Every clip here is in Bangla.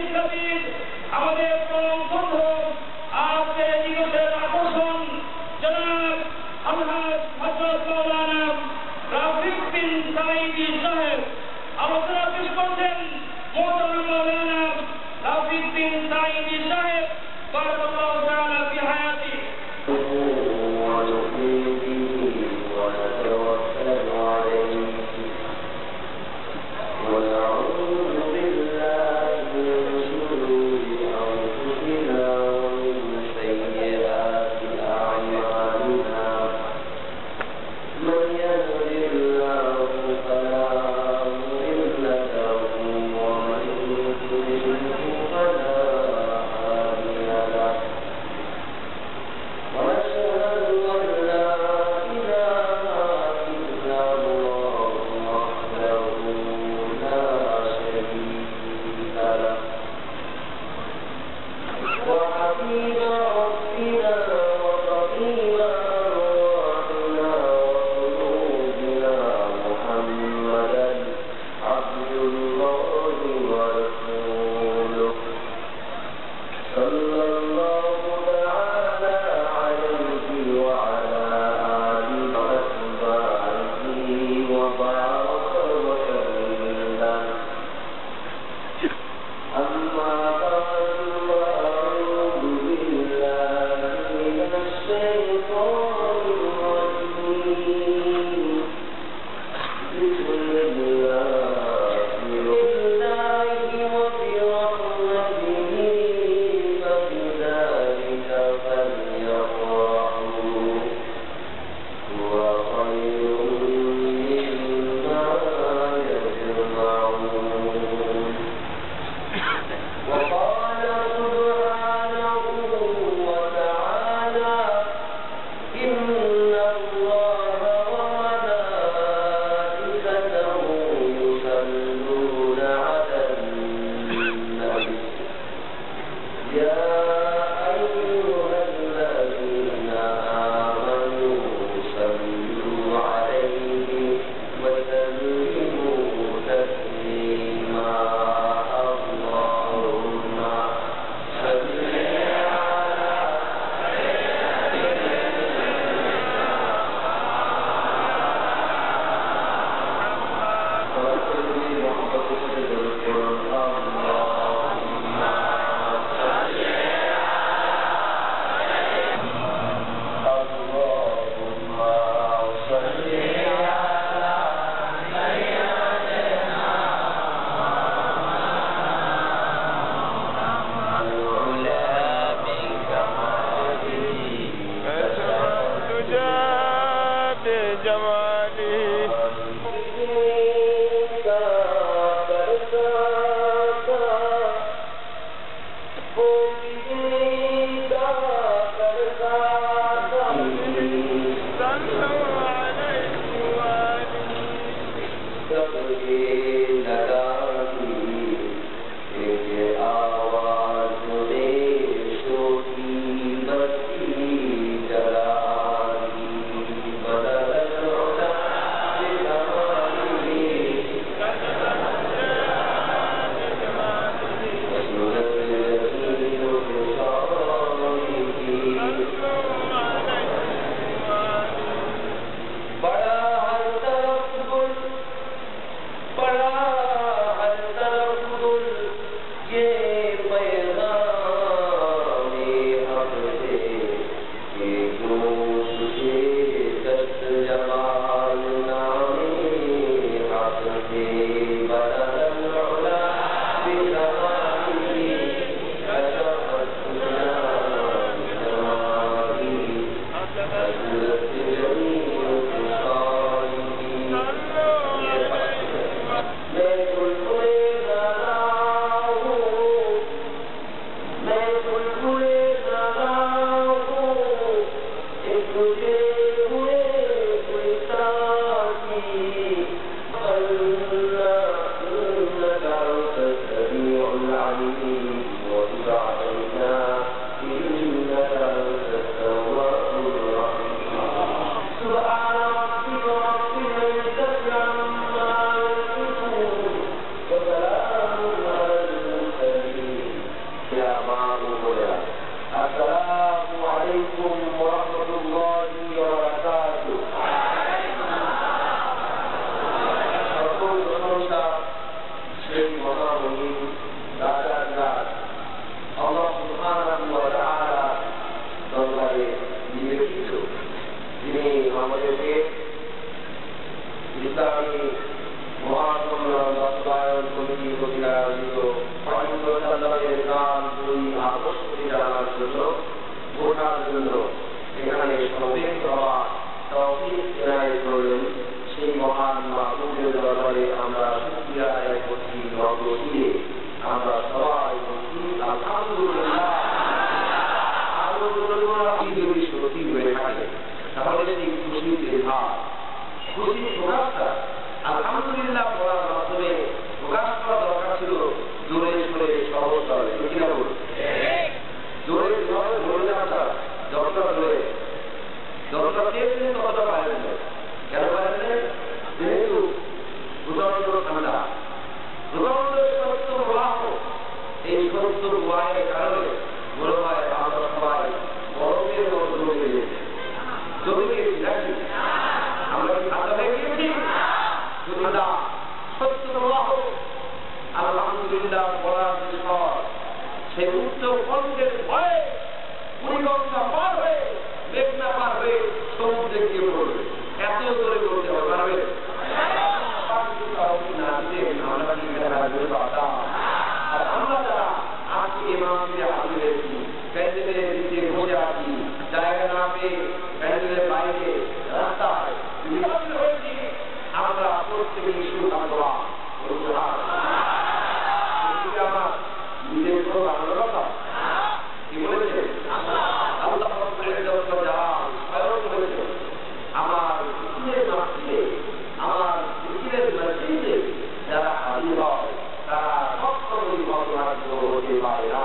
শিক্ষাবিদ আমাদের পরম বন্ধু আজকের দিবসের আকর্ষণ জনাব আলহাজ হযরত মাওলানা রাফিক বিন সাঈদী সাহেব আলোচনা পেশ করছেন। মোহতারাম মাওলানা রাফিক বিন সাঈদী সাহেব বারাকাল্লাহু তাআলা ফি হায়াতিহি। হবে, কিনা বলুন? জোরে যেভাবে বললে আপনার যতটা জোরে যতটা চেয়েছেন ততটা পারেন না। কেন পারেন না? যেহেতু প্রচন্ড ঠান্ডা, প্রচন্ড সত্য প্রবাহ, এই সত্য প্রবাহের কারণে মনে হয় আমরা সবাই বরফের মতো জমে গেছি। জমে গিয়েছি নাকি? আমরা কি ঠান্ডা হয়ে গিয়েছি? যদি না সত্য প্রবাহ আলহামদুলিল্লাহ বলার বিষয়, সেই উচ্চ কণ্ঠের ভয়ে পরিগঙ্গা পার হয়ে মেঘনা পার হয়ে সমুদ্রে গিয়ে পড়বে। এত জোরে করতে হবে, পারবে? আর আমরা যারা আজকে মাহফিলে হাজির হয়েছি, প্যান্ডেলের নিচে বসে আছি, জায়গা না পেয়ে প্যান্ডেলের বাইরে রাস্তায় বিভিন্ন হয়েছি, আমরা প্রত্যেকেই শুরু থাকবা আমার নিজের কোনো বাংলা কথা কি বলেছে? আল্লাহ বলেছে আমার মাসিদে, আমার মসজিদে যারা হাজির হয় তারা সবসময় ভাগ্য হতে পারে না।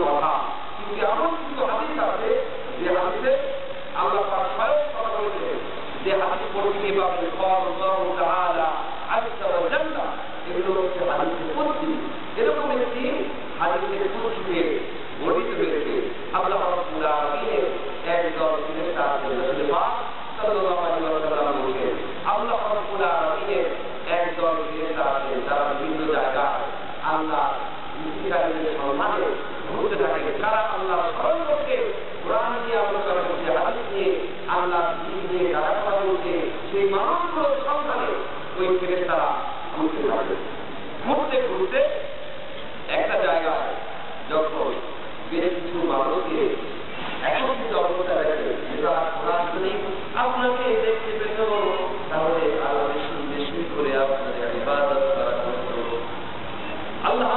কথা কিন্তু এমন কিছু হাদিস আছে যে হাদিসে আল্লাহ পাক স্বয়ং কথা বলেছে, যে হাদিস পড়তে পারবে আল্লাহু তাআলা আযজা ওয়া জাল্লা, এগুলো হচ্ছে হাদিসের কুদসি। এরকম একটি হাদিসের কুদসিতে বর্ণিত হয়েছে আল্লাহ রাব্বুল আলামিনের একজন ফেরেশতা রাসূল পাক সাল্লাল্লাহু আলাইহি ওয়াসাল্লাম বলেছেন, আল্লাহ রাব্বুল আলামিনের একজন ফেরেশতা আছেন যারা বিভিন্ন জায়গায় আল্লাহ ইসরায়েলের সম্মানে ঘুরতে থাকে। তারা আল্লাহর স্মরণ করতে, কোরআন দিয়ে আলোচনা করতে, হাদিস নিয়ে আল্লাহ নিয়ে গাড়াপড়া করতে, সেই মানুষগুলোর সন্ধানে ওই ফেরেশতারা ঘুরতে থাকে। ঘুরতে ঘুরতে একটা জায়গায় যখন বেশ কিছু মানুষকে একত্রিত অবস্থা দেখে, যেটা কোরআন শুনি আপনাকে দেখতে পেত, তাহলে আরো বেশি বেশি করে আপনাদের ইবাদত করা করত। আল্লাহ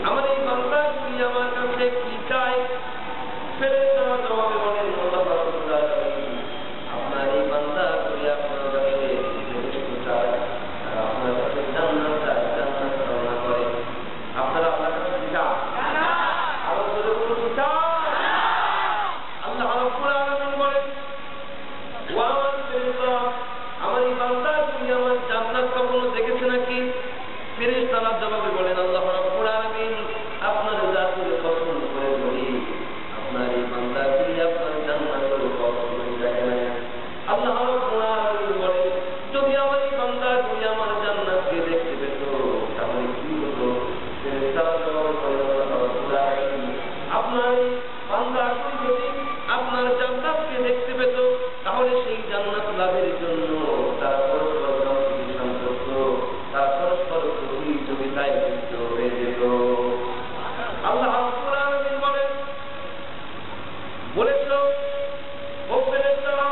আমার এই বান্দাগুলি আমার কাছে কি চায়? ফেরেশতারা জবাবে বলেন, আপনার এই বান্দাগুলি আপনার কাছে চায়, আপনার কাছে জান্নাত চায়, জান্নাত কামনা করে। আপনারা আপনার কাছে কি চান? আরো জোরে বলুন, কি চান? আল্লাহ রাব্বুল আলামিন বলেন, ওয়া আমার ফেরেশতারা, আমার এই বান্দাগুলি আমার জান্নাত কখনো দেখেছে নাকি? ফেরেশতারা জবাবে বলেন, আল্লাহ রাব্বুল আলামিন আপনার জাতির পছন্দ করে বলি, আপনার এই বান্দাগুলি আপনার জান্নাতের পছন্দ দেখে না। আল্লাহ রাব্বুল আলামিন বলেন, যদি আমার এই বান্দাগুলি আমার জান্নাতকে দেখতে পেত তাহলে কি হতো? ফেরেশতারা জবাবে বলেন, আল্লাহ রাব্বুল আলামিন আপনার এই বান্দাগুলি যদি আপনার জান্নাতকে দেখতে পেত তাহলে সেই জান্নাত লাভের জন্য তারা পরস্পর কম্পিটিশন করত, তারা পরস্পর প্রতিযোগিতায় লিপ্ত হয়ে যেত। আল্লাহ রাব্বুল আলামিন বলেছ, ও ফেরেশতারা,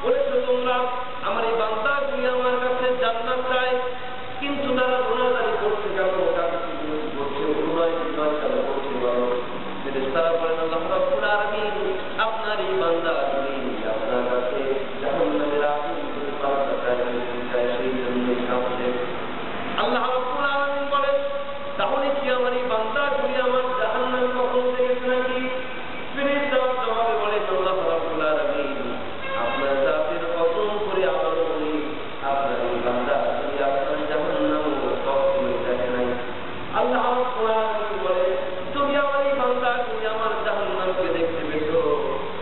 বলেছ তোমরা আমার এই বান্দাগুলি আমার কাছে জান্নাত চায়, কিন্তু তারা গুনাহগারি করছে কেন? তারা করছে অন্যায় বিবাদ কেন করছে? ফেরেশতারা বলেন, আল্লাহ রাব্বুল আলামিন আপনার এই বান্দাগুলি আপনার কাছে জাহান্নামের আগুন থেকে বাঁচতে চায়, সেই জন্যই কাঁদছে। আল্লাহ রাব্বুল আলামিন বলেন, তাহলে কি আমার এই বান্দাগুলি আমার জাহান্নাম কখনো দেখেছে নাকি? ফেরেশতারা জবাবে বলেন, আল্লাহ রাব্বুল আলামিন আপনার জাতির কসম করে আবার বলি, আপনার এই বান্দাগুলি আপনার জাহান্নাম কখনোই দেখে নাই। আল্লাহ রাব্বুল আলামিন বলেন, যদি আমার এই বান্দাগুলি আমার জাহান্নামকে দেখতে পেত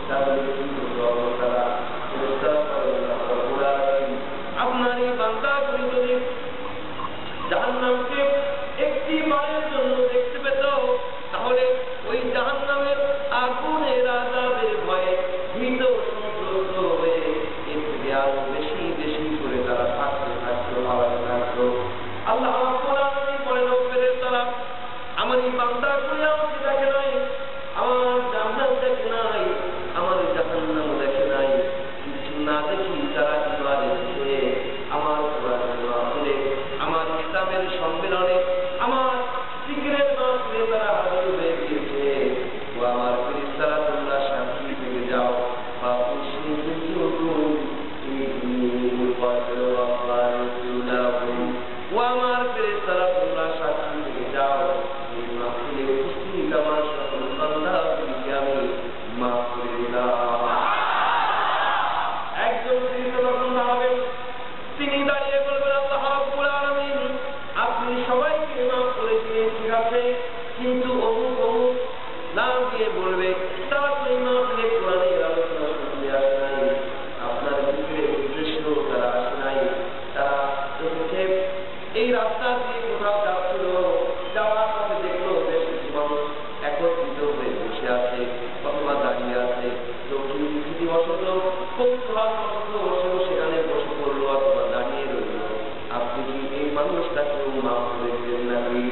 তাহলে কি হতো অবস্থাটা? ফেরেশতারা বলেন, আল্লাহ রাব্বুল আলামিন আপনার এই বান্দাগুলি যদি জাহান্নামকে একটি বারের জন্য দেখতে পেত তাহলে ওই জাহান্নামের আগুনের আযাবের ভয়ে ভীত সন্ত্রস্ত হয়ে এর থেকে আরো বেশি বেশি করে তারা থাকতে থাকতো, ভালো থাকতো। আল্লাহ রাব্বুল আলামিন বলেন, ও ফেরেশতারা, আমার এই বান্দাগুলি আমাকে দেখে নাই, আমার জান্নাত দেখে নাই, আমার জাহান্নাম দেখে নাই, কিছু না দেখি তারা ইবাদত করে আমার কোরআনের মাহফিলে, আমার কিতাবের সম্মেলনে, আমার জিকিরের মাহফিলে তারা হাজির হয়ে গিয়েছে। ও আমার ফেরেশতারা, তোমরা সাক্ষী থেকে যাও, বশত কৌতূহল বশত সেখানে বসে পড়লো অথবা দাঁড়িয়ে রইল, আপনি কি এই মানুষটাকেও মাফ করে দিলেন নাকি?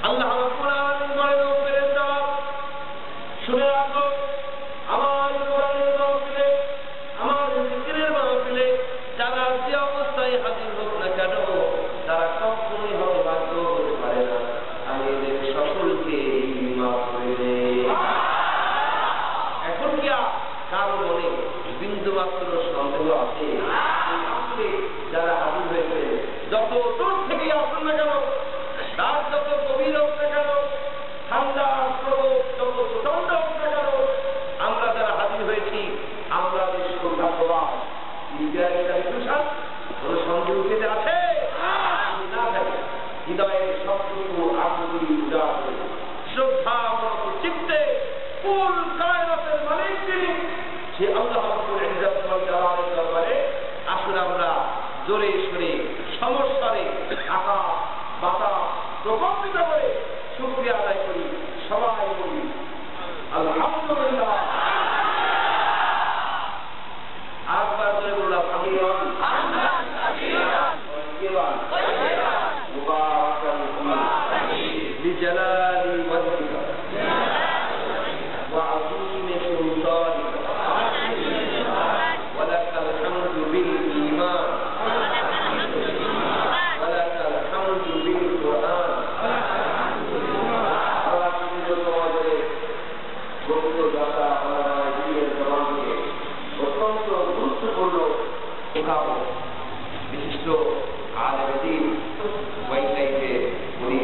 আল্লাহ রাব্বুল আলামিন বলেন, ও ফেরেশতা, শুনে রাখো, আমার কোরআনের মাহফিলে, আমার জিকিরের মাহফিলে যারা যে অবস্থায় হাজির হোক না কেন, তারা কখনোই হতভাগ্য হতে পারে না। আমি এদের সকলকে মাফ করে দেই। এখন কি কারো মনে বিন্দু মাত্র সন্দেহ আছে? যারা হাজির হয়েছে, যত দূর থেকে আসুন না কেন, রাত যত গভীর হোক না কেন, ঠান্ডা প্রকোপ যত প্রচন্ড হোক না কেন, আমরা যারা হাজির হয়েছি আমরা সৌভাগ্যবান। কোন সন্দেহ পেতে আছে না থাকে, হৃদয়ের সবটুকু আগুলি উদার করে শ্রদ্ধা চিত্তে কুল কায়নাতের মালিক যিনি, সে আল্লাহ রাব্বুল ইজ্জত ওয়াল জালালের দরবারে আসুন আমরা জোরে সরে সমস্যারে আকাশ বাতাস প্রকম্পিত করে শুকরিয়া আদায় করি। সবাই বলি আলহামদুলিল্লাহ। আরেকবার জোরে বললাম আমিন। মুবারাকান বিজালালি ওয়াজহিকা ওয়া আযীমি সুলতানিকা ওয়া লাকাল হামদু বিল ঈমান ওয়া লাকাল হামদু বিল কুরআন। আল্লাহ সুবহানাহু ওয়া তাআলা বন্ধু দাতা আমার জীবনের জগৎকে অত্যন্ত গুরুত্বপূর্ণ উঠাবো বিশিষ্ট আলেম ওয়াইটাইকে উনি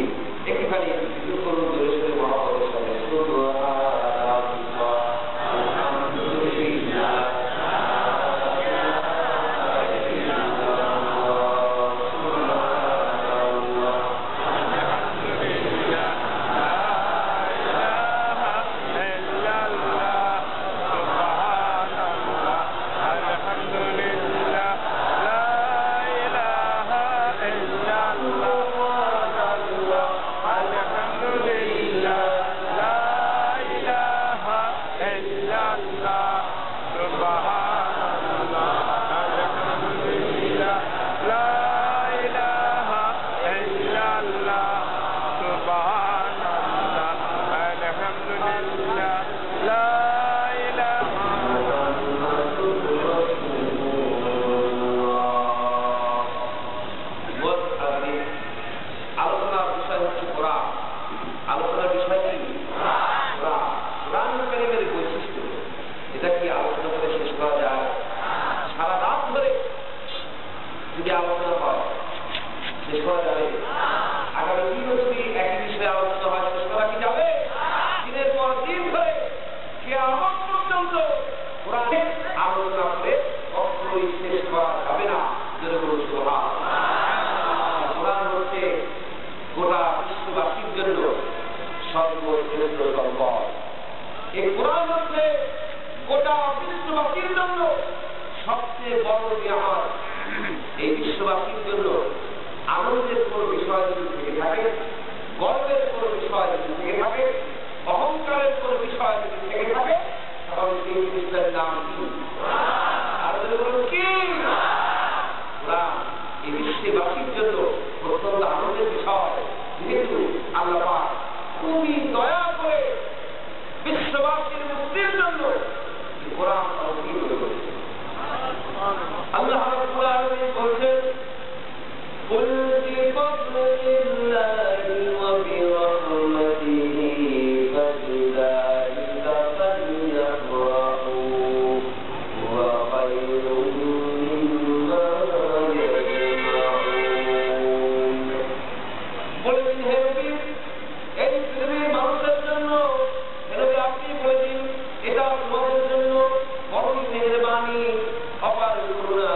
একটুখানি কিছু করুন ধরে সরে মহাপদের সাথে সবচেয়ে বড় নিয়ামত। এই বিশ্ববাসীর জন্য আনন্দের কোন বিষয় যদি থেকে থাকে, গর্বের কোন বিষয় যদি থেকে থাকে, অহংকারের কোন বিষয় যদি থেকে থাকে, তাহলে সেই জিনিসটার নাম কি? আর কি এই বিশ্ববাসীর জন্য অত্যন্ত আনন্দের বিষয়। যেহেতু আল্লাহ খুবই দয়া করে বিশ্ববাসীর মুক্তির জন্য কোরআন অবতীর্ণ করেছে। আল্লাহ রাব্বুল আলামিন বলেন, কুল বিফাদলিল্লাহি ওয়া বিরাহমাতিহি ফাবিযালিকা ফালইফরাহু ওয়া খায়রুম মিম্মা ইয়াজমাউন। বলেন, হে নবী, এই পৃথিবীর মানুষের জন্য আপনি বলে দিন, এটা তোমাদের জন্য বড়ই মেহেরবানি, অপার করুণা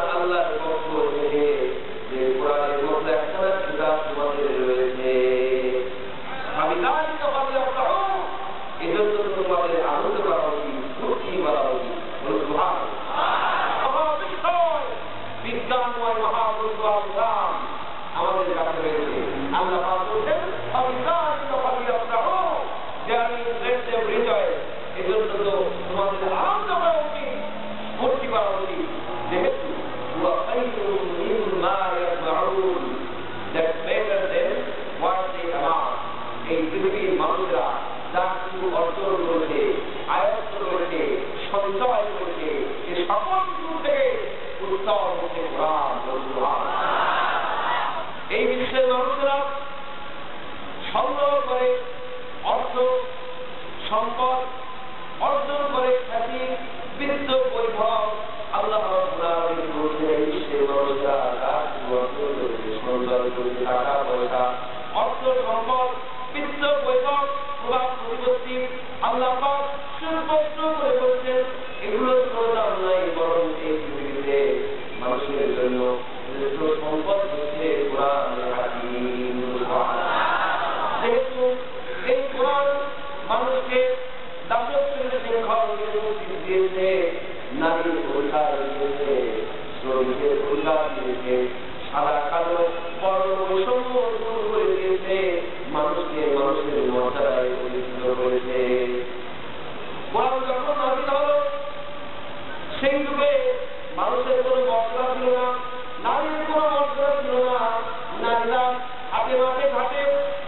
পরিচয় করেছে এই সকল কিছু থেকে উত্তর হচ্ছে কোরআন। এই বিশ্বের মানুষেরা সংগ্রহ করে অর্থ সম্পদ অর্জন করে খ্যাতি বৃত্ত বৈভব আল্লাহ বিশ্বের মানুষরা সঞ্চয় করে টাকা পয়সা অর্থ সম্পদ বৃত্ত বৈভব প্রভাব প্রতিপত্তি আল্লাহ সুস্পষ্ট করে বলছেন এগুলোর কোনো দাম নাই, বরং এই পৃথিবীতে মানুষের জন্য শ্রেষ্ঠ সম্পদ হচ্ছে কোরআন হাকিম। যেহেতু এই কোরআন মানুষকে দাসত্বের শৃঙ্খল মুক্তি দিয়েছে, নারীর অধিকার দিয়েছে, শ্রমিকের অধিকার দিয়েছে, সাদা কালো বড় বৈষম্য দূর করে দিয়েছে, মানুষকে মানুষের মর্যাদায় প্রতিষ্ঠিত করেছে। কোরআন যখন নাজিল হল সেই যুগে মানুষের কোনো মর্যাদা ছিল না, নারীর কোনো মর্যাদা ছিল না। নারীরা হাতে মাঠে ঘাটে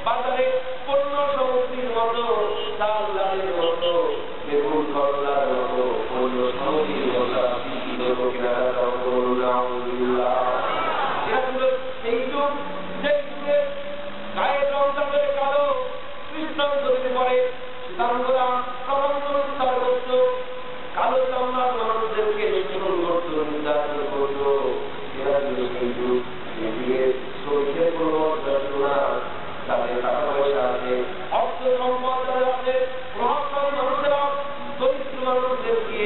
বাজারে পণ্য সামগ্রীর মতো চাল ডালের মতো বেগুন করলার মতো পণ্য সামগ্রীর মতো কেনাকাটা করুন না। এরা ছিল সেই যুগ, যে যুগে গায়ের রং তাদের কালো, খ্রিস্টান ধরে পড়ে সীতাঙ্গরা প্রবন্ধ করত, কালো চামড়ার মানুষদেরকে শোষণ করত, নির্যাতন করত। এরা ছিল সেই যুগ, এদিকে শ্রমিকের কোনো মর্যাদা না, তাদের টাকা পয়সা আছে, অর্থ সম্পদ তাদের আছে, প্রভাবশালী মানুষেরা দরিদ্র মানুষদেরকে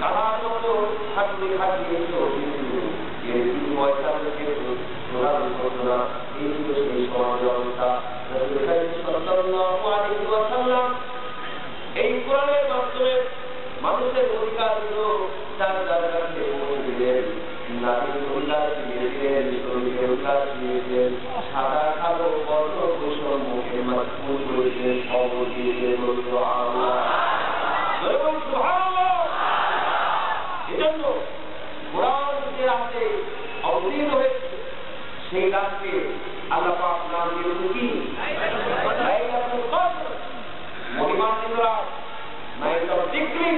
গাধার মতো খাটিয়ে খাটিয়েছিল, কিন্তু এই পয়সাদেরকে প্রদান করত না। এই ছিল সেই সমাজ ব্যবস্থা। এই কোরআনের মাধ্যমে মানুষের অধিকারগুলো তার যার কাছে পৌঁছে দিলেন, নারীর অধিকার দিয়েছেন, শ্রমিকের অধিকার দিয়েছেন, সাদা কালো বর্ণ বৈষম্যকে মজবুত করেছেন, খবর দিয়েছেন। এজন্য কোরআন যে রাতে অবতীর্ণ হয়েছে সেই রাতকে আল্লাহ পাক নাম দিয়েছেন কি? লাইলাতুল কদর, মহিমান্বিত রাত, নাইলাতুল যিকরি,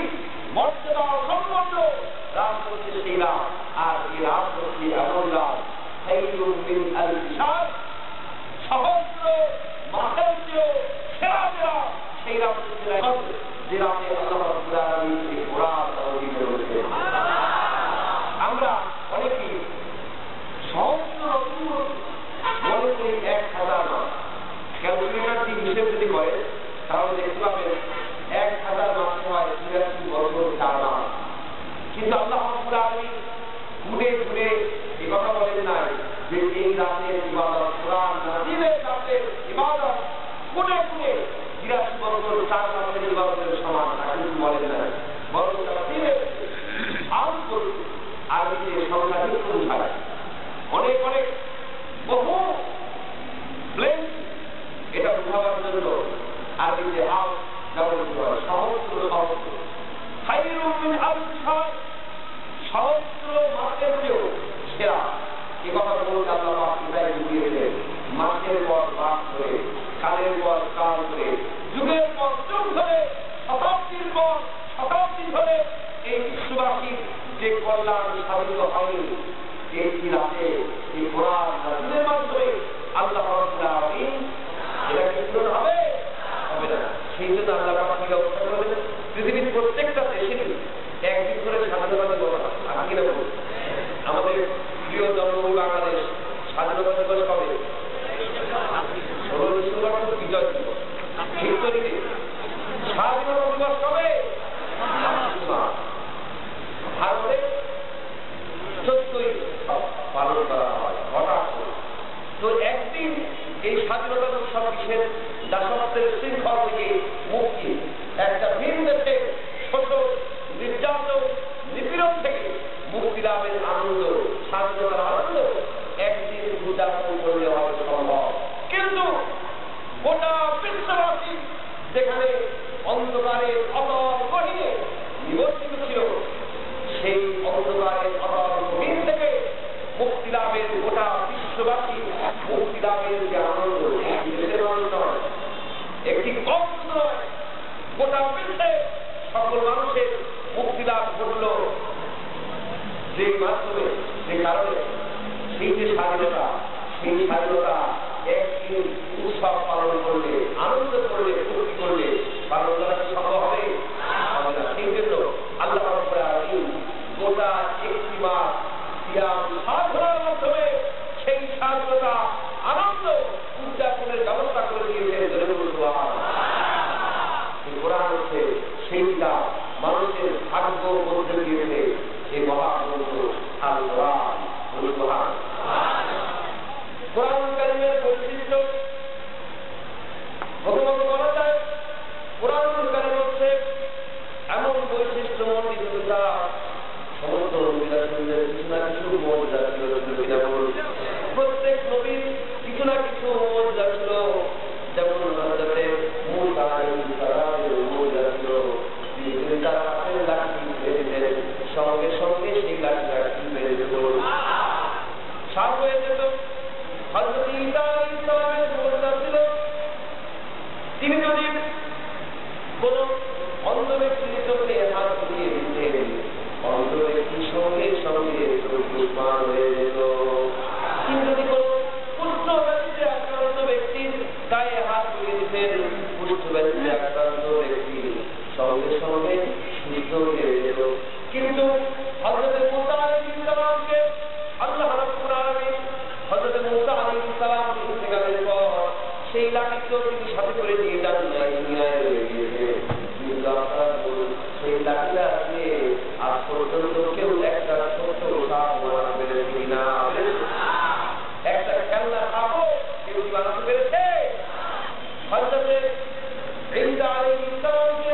মর্যাদা সম্পন্ন রাত হচ্ছে সেই রাত। আর এই রাত হচ্ছে এমন রাত, খায়রুম মিন আলফি শাহর, সহস্র মাসের চেয়েও সেরা রাত। সেই রাত হচ্ছে লাইলাতুল কদর, যে রাতে আল্লাহ রাব্বুল আলামিন এই কোরআন অবতীর্ণ করেছেন। আমরা অনেকেই সহস্র মনে করি 1000 মাস, ক্যালকুলেটর দিয়ে হিসেব যদি করে তাহলে দেখতে পাবেন 1000 মাস হয় 83 বছর 4 মাস। কিন্তু আল্লাহ রাব্বুল আলামিন ঘুরে ঘুরে এই কথা বলেন নাই যে এই রাতের ইবাদত, কোরআন নাযিলের রাতের ইবাদত কোনে কোনে 83 বছর 4 মাসের ইবাদতের সমান, তা কিন্তু বলেন নাই। বরং তারা দিনের আরো করছে, আরবিতে সংখ্যা নির্ভর ছাড়া অনেক অনেক বহু প্লেন এটা বোঝাবার জন্য আরবিতে আল ব্যবহৃত হয়। সহস্র সহস্র, খায়রুম মিন আলফি শাহর, সহস্র মাসের চেয়েও সেরা। এ কথা বলতে আল্লাহ পাক এটাই বুঝিয়েছেন। মাসের পর মাস ধরে, কালের পর কাল ধরে, যুগের পর যুগ ধরে, শতাব্দীর পর শতাব্দী ধরে এই বিশ্ববাসীর যে কল্যাণ সাধিত হয়নি, এই রাতে এই কোরআন নাযিলের মাধ্যমে আল্লাহ রাব্বুল আলামিন এটাকে পূরণ হবে হবে না। সেই জন্য আল্লাহ পাক কি ব্যবস্থা করেছেন, পৃথিবীর প্রত্যেকটা দেশে একদিন করে স্বাধীনতা দিবস আজকে না বলুন। আমাদের প্রিয় জন্মভূমি বাংলাদেশ স্বাধীনতা দিবস কবে? 16 ডিসেম্বর বিজয় দিবস। হিস্টোরিতে স্বাধীনতা দিবস কবে? ভারতে 14ই পালন করা হয় হঠাৎ। তো একদিন এই স্বাধীনতা উৎসব বিশ্বের দাসত্বের শৃঙ্খল থেকে মুক্তি, একটা ভিন দেশে শোষণ নির্যাতন নিপীড়ন থেকে মুক্তি লাভের আনন্দ, স্বাধীনতার আনন্দ একদিন উদযাপন করলে হবে সম্ভব। কিন্তু গোটা বিশ্ববাসী যেখানে অন্ধকারের অতল গহীনে নিবর্তিত ছিল, সেই অন্ধকারের অতল গহীন থেকে মুক্তি লাভের গোটা বিশ্ববাসী মুক্তি লাভের যে আনন্দ, দেশের আনন্দ নয়, একটি কম নয়, গোটা বিশ্বে সকল মানুষের মুক্তি স্বাধীনতা একদিন উৎসব পালন করলে, আনন্দ করলে, ফুর্তি করলে পালন করা কি সম্ভব হবে? সেই জন্য আল্লাহ রাব্বুল আলামিন গোটা একটি মাস সিয়াম সাধনার মাধ্যমে সেই স্বাধীনতা আনন্দ উদযাপনের ব্যবস্থা করে দিয়েছেন। কোরআন হচ্ছে সেইটা মানুষের ভাগ্য বদলে দিয়েছে। সেই মহাগ্রন্থ আল কোরআন। কোরআন কারীমের বৈশিষ্ট্য প্রথমত বলা যায়, কোরআন কারীম হচ্ছে এমন বৈশিষ্ট্য মণ্ডিত যা সমস্ত নবীরা কিছু না কিছু মর্যাদা ছিল। প্রত্যেক নবীর কিছু না কিছু মর্যাদা ছিল। যেমন মূসা আলাইহিস সালামের মর্যাদা ছিল, তিনি তার হাতের লাঠি বেঁধে সঙ্গে সঙ্গে সেই লাঠি বেঁধে যেত, সাপ হয়ে যেত। হযরত ঈসা আলাইহিস সালামের মর্যাদা ছিল, তিনি যদি কোন অন্ধ ব্যক্তির চোখে হাত দিয়ে দিতেন, অন্ধ ব্যক্তির সঙ্গে সঙ্গে চোখমান হয়ে যেত। তিনি যদি কোন কুষ্ঠ ব্যাধিতে আক্রান্ত ব্যক্তির গায়ে হাত দিয়ে দিতেন, কুষ্ঠ ব্যাধিতে আক্রান্ত ব্যক্তি সঙ্গে সঙ্গে সুস্থ হয়ে যেত। কিন্তু হযরত মূসা আলাইহিস সালামকে আল্লাহ রাব্বুল আলামিন হযরত মূসা আলাইহিস সালাম ইন্তেকালের পর সেই লাঠিকেও তিনি সাথে করে নিয়ে যান, দুনিয়ায় রয়ে গিয়েছে। সেই লাঠিটা দিয়ে আজ পর্যন্ত কেউ একটা ছোট্ট সাপ বানাতে পেরেছে কিনা? একটা খেলনা সাপও কেউ বানাতে পেরেছে? হযরত ঈসা আলাইহিস সালামকে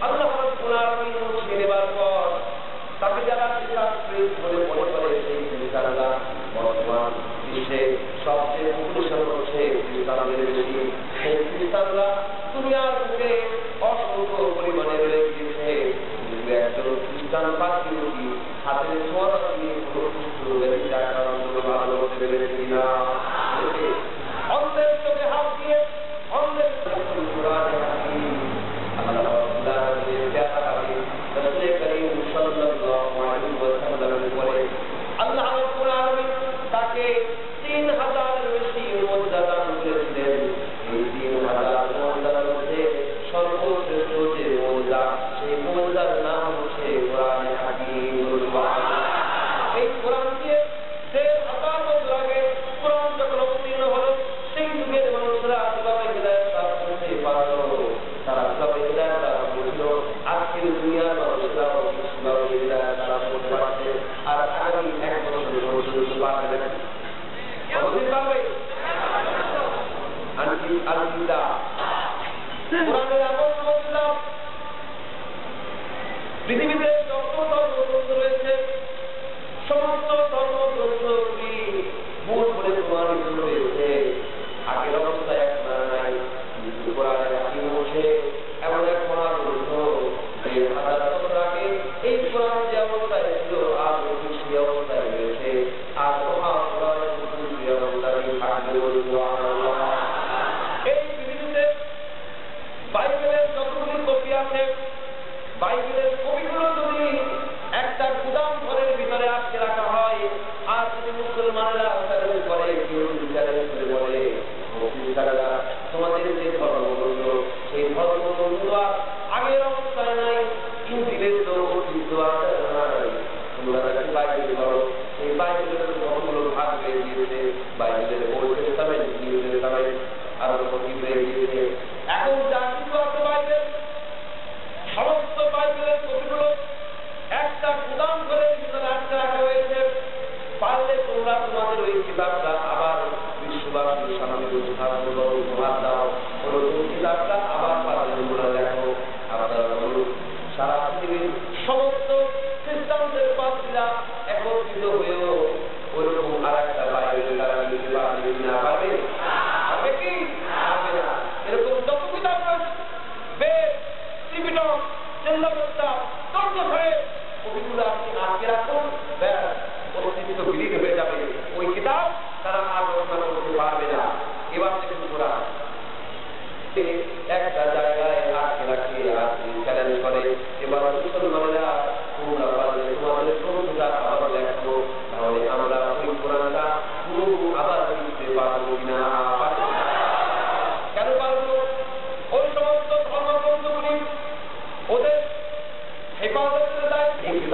আল্লাহ রাব্বুল আলামিন মুছে নেবার পর তাকে যারা বলে মনে করে সেই খ্রিস্টানরা বর্তমান বিশ্বে সবচেয়ে অনুসরণ করছে খ্রিস্টানদের বেশি। সেই খ্রিস্টানরা দুনিয়ার বুকে অসংখ্য পরিমাণে রয়ে গিয়েছে। একজন খ্রিস্টান পাখি রোগী হাতের ছোঁয়া দিয়ে ভালো করতে পেরেছে কিনা? অন্ধের চোখে হাত দিয়ে অন্ধের আল্লাহ রাব্বুল আলামিন তাকে 3000 বেশি মর্যাদা দান করেছিলেন। এই 3000 মর্যাদার মধ্যে সর্বশ্রেষ্ঠ যে মর্যাদা, সেই মর্যাদার নাম হচ্ছে কোরআনে হাকিম। এই কোরআন দিয়ে যে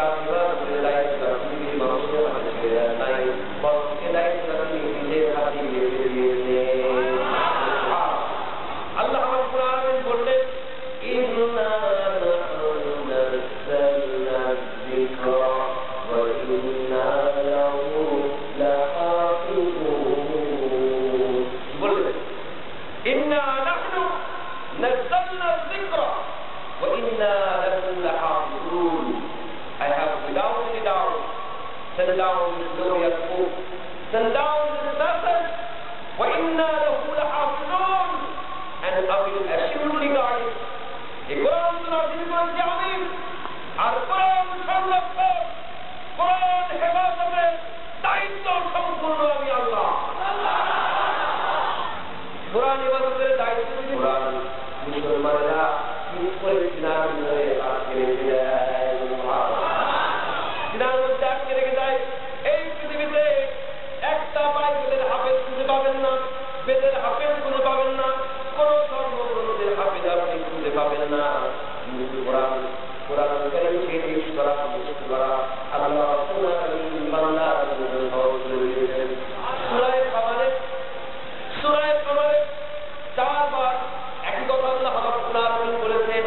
কাছে দায়িত্ব পৃথিবীর মানুষের হাতে ছেড়ে দেন নাই, বরং এ দায়িত্ব তিনি নিজের হাতে রেখে দিয়েছেন। আল্লাহ রাব্বুল আলামিন বললেন, ইন্না নাহনু নাযালনা যিকরা ওয়া ইন্না লাহু লাহাফিজুন। বললেন, ইন্না নাহনু নাযালনা যিকরা ওয়া ইন্না লাহু লাহাফিজুন। I have without any doubt sent down this glorious book, sent down this message, wa inna lahu lahafizun, and I will assuredly guard it. এই কোরআন নাযিল করেছি আমি, আর কোরআন সংরক্ষণ, কোরআন হেফাজতের দায়িত্ব সম্পূর্ণ আমি আল্লাহ। কোরআন হেফাজতের দায়িত্ব কোরআন মুসলমানেরা কি করে সিনার ধরে আটকে রেখে দেয়, সিনার মধ্যে আটকে রেখে দেয়। এই পৃথিবীতে একটা বাইবেলের হাফেজ খুঁজে পাবেন না, বেদের হাফেজ খুঁজে পাবেন না, কোন ধর্মগ্রন্থের হাফেজ আপনি খুঁজে পাবেন না। কিন্তু কোরআন কারীমকে পেশ করা, মুক্তি করা আল্লাহ রাব্বুল আলামিন বান্দার জন্য সহজ করে দিয়েছেন। সূরা কমারে চারবার একই কথা আল্লাহ রাব্বুল আলামিন বলেছেন,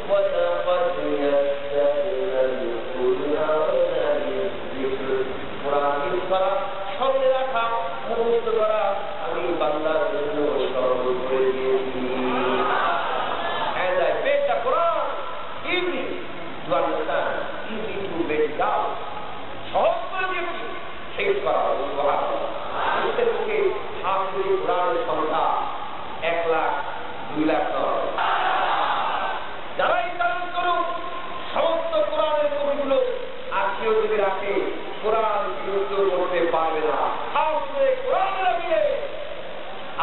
ওয়া লাকাদ ইয়াসসারনাল কুরআনা লিযিকর। কোরআন করা, স্মরণে রাখা, মুখস্থ করা আমি বান্দার জন্য সহজ করে দিয়েছি। And I made the Quran easy to understand, easy to break down. সহজ করে দিয়েছি শেষ করা। মুখের মুখে হাফিজ কোরআনের সংখ্যা 1 লাখ 2 লাখ নয়। যারাই কারণ করুক সমস্ত কোরআনের কবিগুলো আত্মীয় যদি রাখে কোরআন বিরুদ্ধ করতে পারবে না। হাফিজে কোরআন রাখলে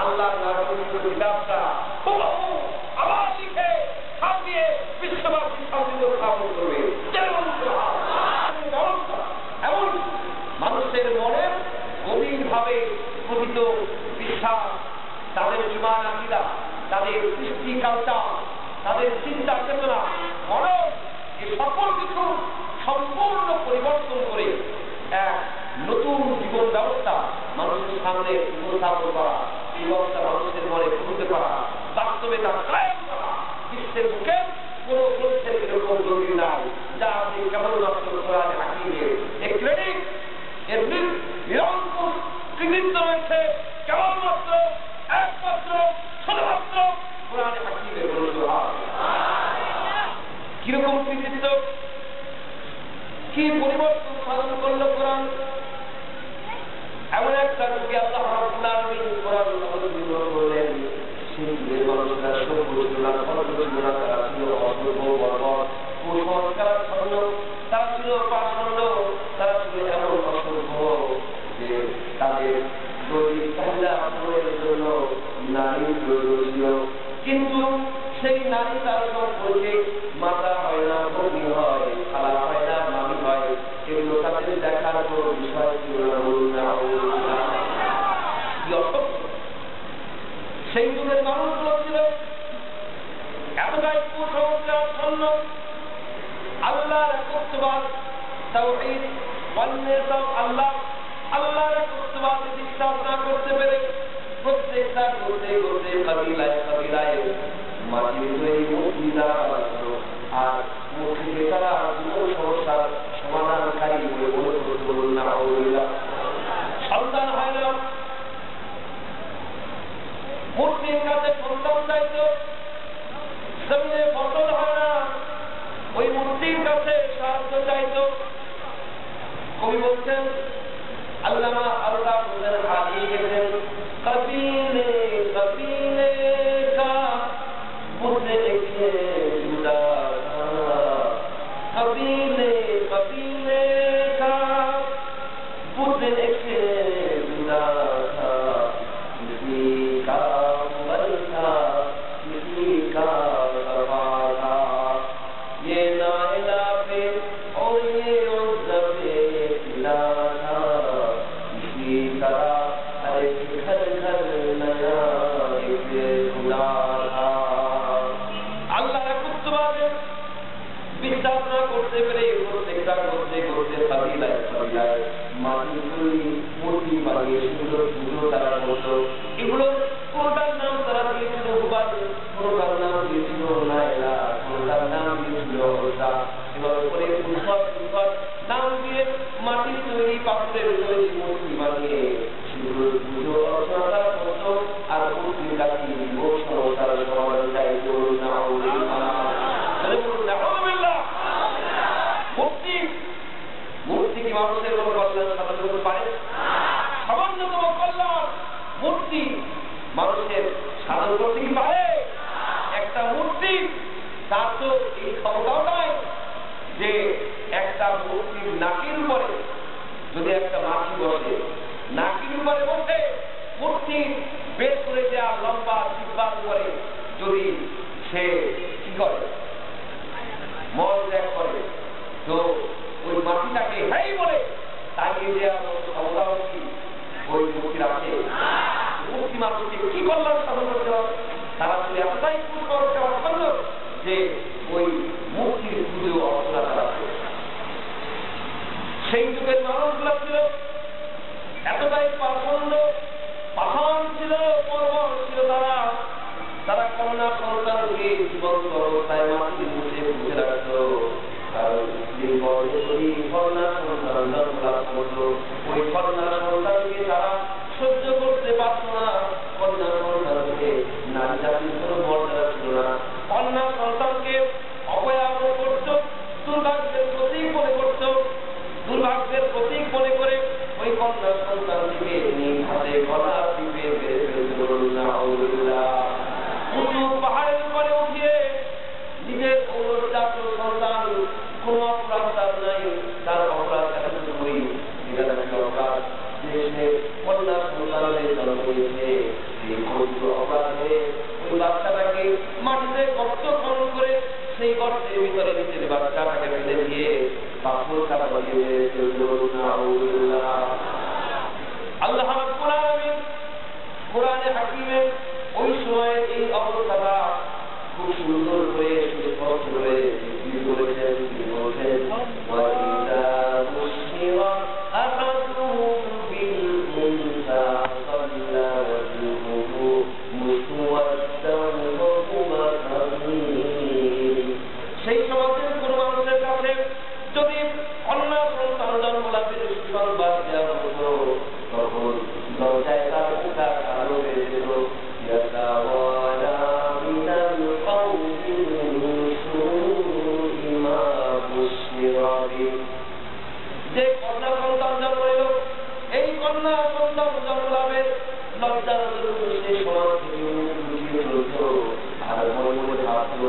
আল্লাহর নাজিল কিতাবটা আবার লিখে ছাপিয়ে বিশ্ববাসীর সামনে স্থাপন করবে। এমন মানুষের মনে গভীরভাবে প্রকৃত বিশ্বাস, তাদের ঈমান আকীদা, তাদের কৃষ্টি কালচার, তাদের চিন্তা চেতনা, মনন, এই সকল কিছু সম্পূর্ণ পরিবর্তন করে এক নতুন জীবন ব্যবস্থা মানুষের সামনে উপস্থাপন করা, এই ব্যবস্থা মানুষের মনে করতে পারা, বাস্তবে তা কায়েম করা। বিশ্বের বুকে কোন গ্রন্থের এরকম জরুরি নাই যা আপনি কেবলমাত্র কোরআনে হাকিমে এই ক্রেডিট, এর নিরঙ্কুশ কৃতিত্ব রয়েছে কেবলমাত্র একমাত্র শুধুমাত্র কোরআনে হাকিমের গ্রন্থ। কিরকম কৃতিত্ব, কি পরিবর্তন সাধন করল কোরআন। এমন একটা যুগে আল্লাহ রাব্বুল আলামিন কোরআন অবতীর্ণ করলেন। সেই যুগের মানুষরা সভ্য ছিল না, ভদ্র ছিল না, তারা ছিল অসভ্য, বর্বর, কুসংস্কারাচ্ছন্ন, তারা ছিল পাষণ্ড, তারা ছিল এমন অসভ্য যে তাদের দৈনিক চাহিদা পূরণের জন্য নারীর প্রয়োজন ছিল। কিন্তু সেই নারী তার সম্পর্কে মাতা হয় না, ভগ্নী হয়, খালা হয় না, মামি হয়, সেগুলো তাদের দেখার কোন বিষয় ছিল না। কি অসভ্য সেই যুগের মানুষগুলো ছিল, এতটাই কুসংস্কারাচ্ছন্ন। আল্লাহর একত্ববাদ, তাওহীদ, ওয়াহদাত আল্লাহ, আল্লাহর একত্ববাদ বিশ্বাস না করতে পেরে প্রত্যেকটা করতে করতে কবিলায় কবিলায় মাটির তৈরি মূর্তি দ্বারা বানানো, আর মূর্তিকে তারা কোনো সমস্যার সমাধানকারী বলে মনে করতে বলুন না। সন্তান হয় না, মূর্তির কাছে সন্তান চাইতো, জমিনে ফসল হয় না, ওই মূর্তির কাছে সাহায্য চাইতো। কবি বলছেন, আল্লামা আল্লাহ হারিয়ে গেছেন, কবিলে কবিলে কা মুঝে দেখে জুদা, কবিলে কবিলে কা মুঝে দেখে জুদা, किसी का बल था किसी का सफा था, ये नाइला पे और ये उज़्ज़बे पिला था, इसी तरह हर घर घर नया एक खुदा था। আল্লাহর কুতুবাদে বিশ্বাস না করতে পেরে প্রত্যেকটা করতে নাম দিয়ে মাটির তৈরি পাথরের তৈরি মূর্তি বানিয়ে সেগুলোর পুজো অর্চনা তারা করত আর মূর্তির কাছে তারা সবার চাইত মূর্তি কি মানুষের কোনো কল্যাণ সাধন করতে পারে? সামান্যতম কল্যাণ মূর্তি মানুষের সাধন করতে কি পারে? একটা মূর্তি তার তো এই ক্ষমতাও নয় যে একটা মূর্তির নাকির উপরে যদি একটা মাছি বসে, নাকির উপরে বসে মূর্তি বের করে দেওয়া লম্বা জিহ্বার উপরে যদি সে কি করে, মল ত্যাগ করে, তো ওই মাটিটাকে হেই বলে তাড়িয়ে দেওয়ার ক্ষমতাও কি ওই মূর্তির আছে? মূর্তি মানুষকে কি কল্যাণ সাধন করতে হবে? তারা যদি এতটাই করতে পারল যে ওই মূর্তির পুজো অর্চনা তারা সেই যুগের মানুষগুলো ছিল এতটাই পাষণ্ড, পাষাণ ছিল, পর্বত ছিল। তারা কন্যা সন্তানকে জীবন্ত অবস্থায় মাটির মুখে পুঁতে রাখত। কারণ কন্যা সন্তান লাভ করলো, ওই কন্যা সন্তানকে তারা সহ্য করতে পারত না। কন্যা সন্তানকে নারী জাতির কোনো মর্যাদা ছিল না। কন্যা সন্তানকে অপয়াগ্র করত, দুর্ভাগ্যের প্রতীক মনে করত। দুর্ভাগ্যের প্রতীক মনে করে ওই কন্যা সন্তানকে নিজ হাতে গলা টিপে বেড়ে ফেলতে উঁচু পাহাড়ের উপরে উঠিয়ে নিজের অনুজাত সন্তান কোন অপরাধ তার নাই, তার অপরাধ এতটুকুই অপরাধ যে কন্যা সন্তানের জন্ম দিয়েছে। এই ক্ষুদ্র অপরাধে ওই বাচ্চাটাকে মাটিতে গর্ত খনন করে সেই গর্তের ভিতরে নিজের বাচ্চাটাকে ফেলে দিয়ে পাথর কাটা বানিয়ে আল্লাহ কোরআনে হাকিমে ওই সময় এই অবস্থাটা খুব সুন্দর হয়ে সুস্পষ্ট হয়ে বলেছেন। সেই সমাজের কোন মানুষের কাছে যদি অন্য সন্তান জন্ম লাভে সংবাদ দেওয়া হতো তখন দরজায় তার উঠার আলো বেড়ে যেত। যে কন্যা সন্তান জন্ম এল, এই কন্যা সন্তান জন্ম লাভের লজ্জার সেই সমাজ থেকে লুকিয়ে চলত। আর মনে মনে ভাবত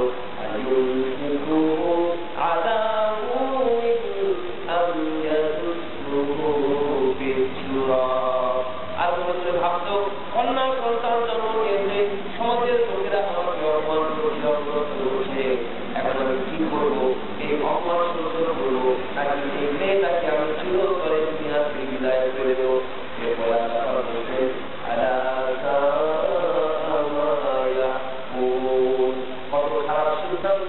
আর মনে ভাবত কন্যা সন্তান জন্ম নিয়েছে, সমাজের লোকেরা আমাকে অপমান করছে, এখন আমি কি করবো? এই অপমান সহ্য করবো নাকি এই মেয়েটাকে আমি চিরতরে দুনিয়া থেকে বিদায় করে দেবো? কত খারাপ সিদ্ধান্ত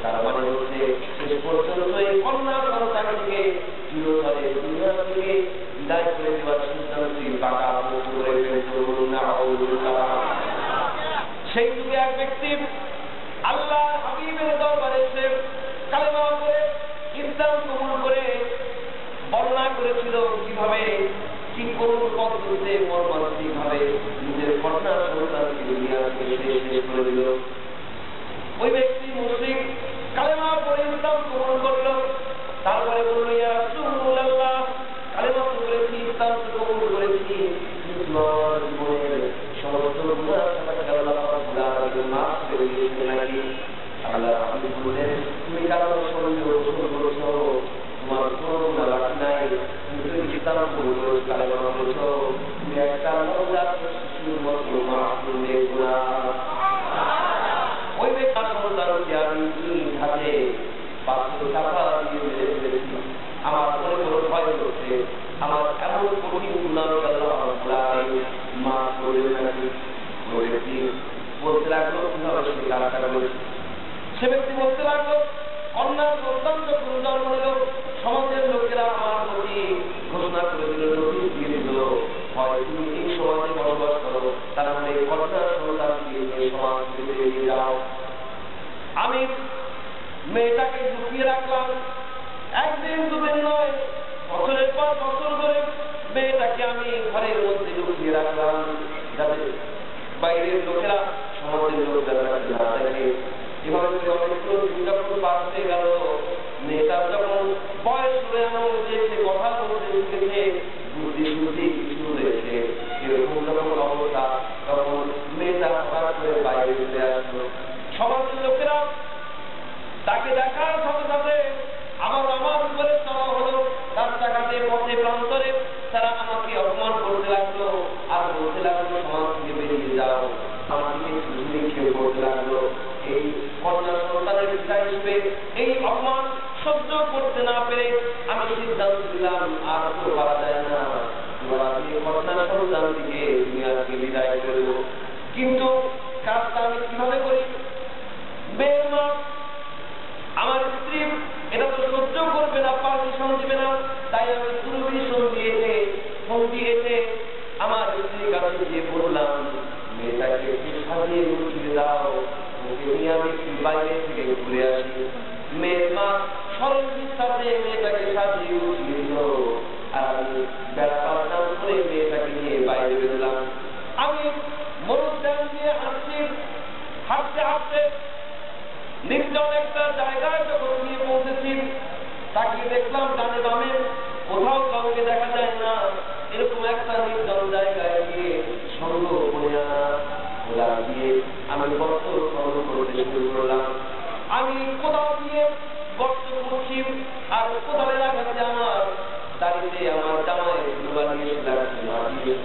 তারা মানে হচ্ছে শেষ পর্যন্ত এই কন্যা সন্তানকে চিরতরে দুনিয়া থেকে বিদায় করে দেওয়ার সিদ্ধান্তই পাকা করে সেই যুগে এক ব্যক্তি আল্লাহ হাবিবের দরবারে এসে কালেমা করে ইসলাম কবুল করে বর্ণনা করেছিল কিভাবে কি কোন পদ্ধতিতে মর্মান্তিক ভাবে নিজের কন্যা সন্তানকে দুনিয়া থেকে শেষ করে দিল। ওই ব্যক্তি মুশরিক কালেমা পড়ে ইসলাম কবুল করল। তারপরে বলল, ইয়া রাসূলুল্লাহ, কালেমা করেছি, ইসলাম কবুল করেছি, জীবনের সমস্ত গুনাহ আল্লাহ মাফ করে দিয়েছেন নাকি? আল্লাহ আপনি বললেন, তুমি কারো সঙ্গে গোসল করেছো, তোমার কোনো গুনাহ বাকি নাই, তুমি ইসলাম কবুল করেছো, কালেমা পড়েছো, তুমি একটা নবজাত শিশুর মতো মাফ করলে গুনাহ। লুকিয়ে রাখলাম। একদিন দুদিন নয়, বছরের পর বছর ধরে মেয়েটাকে আমি ঘরের মধ্যে লুকিয়ে রাখলাম, যাতে বাইরের লোকেরা, সমাজের লোকেরা না দেখে। এভাবে অনেকগুলো যখন পার হয়ে গেল, মেয়েটার যখন বয়স হয়ে যে সে কথা বলতে শিখেছে, বুদ্ধি শুদ্ধি কিছু রয়েছে, এরকম যখন অবস্থা, তখন মেয়েটা হঠাৎ করে বাইরে চলে আসলো। সমাজের লোকেরা তাকে দেখার সাথে সাথে আবার আমার উপরে চড়া হলো, রাস্তাঘাটে পথে প্রান্তরে তারা আমাকে অপমান করতে লাগলো, আর বলতে লাগলো সমাজ থেকে বেরিয়ে যাও, আমাকে খেয়ে করতে লাগলো। এই কন্যা সন্তানের পিতা হিসেবে এই অপমান সহ্য করতে না পেরে আমি সিদ্ধান্ত নিলাম আর তো পারা যায় না, কন্যা সন্তানটিকে দুনিয়াকে বিদায় করব। কিন্তু কাজটা আমি কিভাবে করি? মেয়ের মা, আমার স্ত্রী এটা তো সহ্য করবে না, পারমিশন দিবে না, তাই আমি দূরভিশন দিয়েছে, ফোন দিয়েছে আমার স্ত্রীর কাছে গিয়ে বললাম, মেয়েটাকে সাজিয়ে উঠিয়ে দাও, ওকে নিয়ে আমি বাইরে থেকে ঘুরে আসি। মেয়ের মা সরল বিশ্বাসে মেয়েটাকে সাজিয়ে উঠিয়ে দিল, আর আমি বেড়া পাল্টান করে মেয়েটাকে নিয়ে বাইরে বেরোলাম। আমি মরুদ্যান দিয়ে হাঁটছি, হাঁটতে হাঁটতে নির্জন একটা জায়গায় যখন গিয়ে পৌঁছেছি, তাকিয়ে দেখলাম ডানে বামে কোথাও কাউকে দেখা যায় না। এরকম একটা নির্জন জায়গায় গিয়ে সঙ্গ করে আনা খোলা দিয়ে আমি গর্ত খনন করতে শুরু করলাম। আমি কোথাও দিয়ে গর্ত করছি, আর কোথাও লাগাচ্ছে আমার দাঁড়িয়ে আমার জামায় বানিয়ে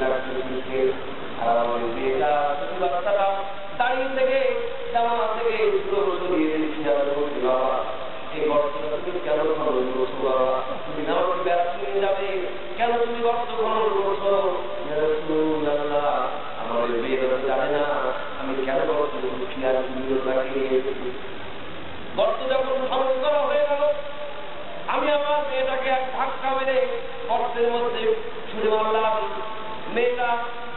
লাগছে, আর আমার মেয়েটা বাচ্চাটা দাঁড়িয়ে থেকে জামা থেকে সরিয়ে দিচ্ছি। আর বলছি, বাবা এই গর্তটা তুমি কেন খনন করছো? বাবা তুমি আমাকে ব্যস্ত নিয়ে যাবে, কেন তুমি গর্ত খনন করছো? আমাদের মেয়েরা জানে না আমি কেন গর্ত করছি, আর গর্ত যখন খনন করা হয়ে গেল, আমি আমার মেয়েটাকে এক ধাক্কা মেরে গর্তের মধ্যে ছুড়ে মারলাম। মেয়েটা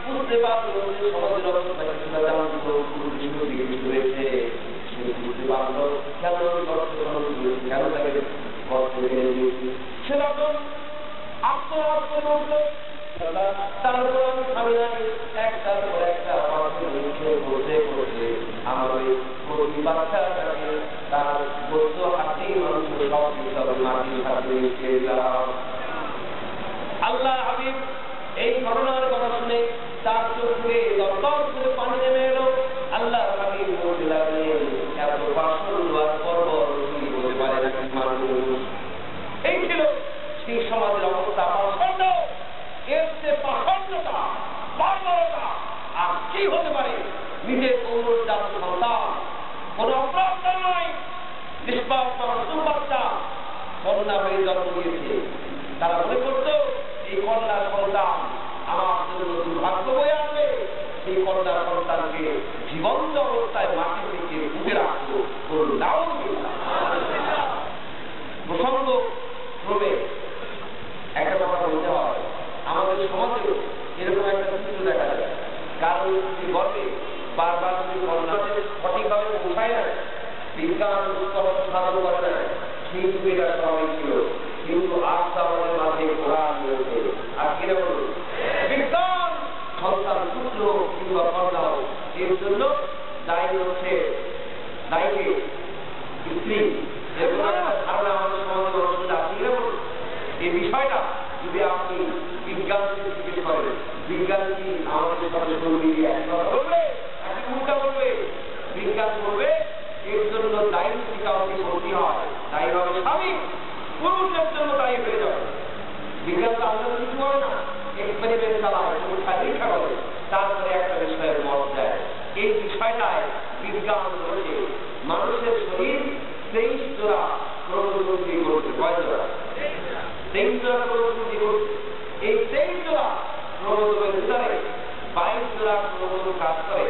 বুঝতে পারলো যে সমাজের অবস্থা রয়েছে, সে বুঝতে পারলো কেন গর্ত খনন করেছি, কেন তাকে গর্ত মেরে দিয়েছি। সে তখন আত্মহাত করে উঠল। তারপর আমি স্বামী একটার পর একটা করতে করতে আমার ওই বাচ্চাটাকে তার বস্ত হাতে মানুষ সব মাটির হাতে খেয়ে দিলাম। আল্লাহ হাবিব এই ঘটনার কথা শুনে তার চোখে দরদর করে পানি নেমে এলো। আল্লাহ হাবিব বলতে লাগলেন, এত বাসন দেওয়ার পর কি বলতে পারে নাকি মানুষ? এই ছিল সেই সমাজের অবস্থা। পাষণ্ড, এর চেয়ে পাষণ্ডতা, বার্বরতা আর কি হতে পারে? নিজের গৌরবজাত সন্তান, কোন অপরাধ নয়, নিষ্পাপ বাচ্চা কন্যা হয়ে জন্ম দিয়েছে। তারা মনে করত এই কন্যা সন্তান আমার জন্য দুর্ভাগ্য বয়ে আনবে, সেই কন্যা সন্তানকে জীবন্ত অবস্থায় মাটি থেকে বুঝে রাখতো। প্রসঙ্গ ক্রমে একটা কথা বলতে হয়, আমাদের সমাজে এরকম একটা কিছু দেখা যায়। কারণ গর্বে বারবার যদি কন্যাকে সঠিকভাবে বোঝায় না, বিজ্ঞান সাধন করে না, কিন্তু এটা স্বাভাবিক ছিল। কিন্তু আজ আমাদের মাঝে কোরআন রয়েছে, আর কিনা বলুন বিজ্ঞান সন্তান পুত্র কিংবা কন্যা হোক, এর জন্য দায়ী হচ্ছে দায়ীকে স্ত্রী। এরকম একটা ধারণা আমাদের সমাজে রচনা আছে, কিনা বলুন। এই বিষয়টা যদি আপনি বিজ্ঞানকে জিজ্ঞেস করেন, বিজ্ঞান কি আমাদের সাথে বলবে, একই ভূমিকা বলবে? বিজ্ঞান বলবে এর জন্য দায়ী যদি কাউকে করতে হয়, দায়ী হবে স্বামী, পুরুষের জন্য দায়ী হয়ে যাবে। বিজ্ঞান তো আমাদের কিছু করে না, এক্সপেরিমেন্ট চালায়, পরীক্ষা করে, তারপরে একটা বিষয়ের মত দেয়। এই বিষয়টায় বিজ্ঞান বলছে মানুষের শরীর 23 জোড়া ক্রোমোজোম করছে। কয় জোড়া? 23 জোড়া ক্রোমোজোম করছে। এই 23 জোড়া ক্রোমোজোমের ভিতরে 22 জোড়া ক্রোমোজোম কাজ করে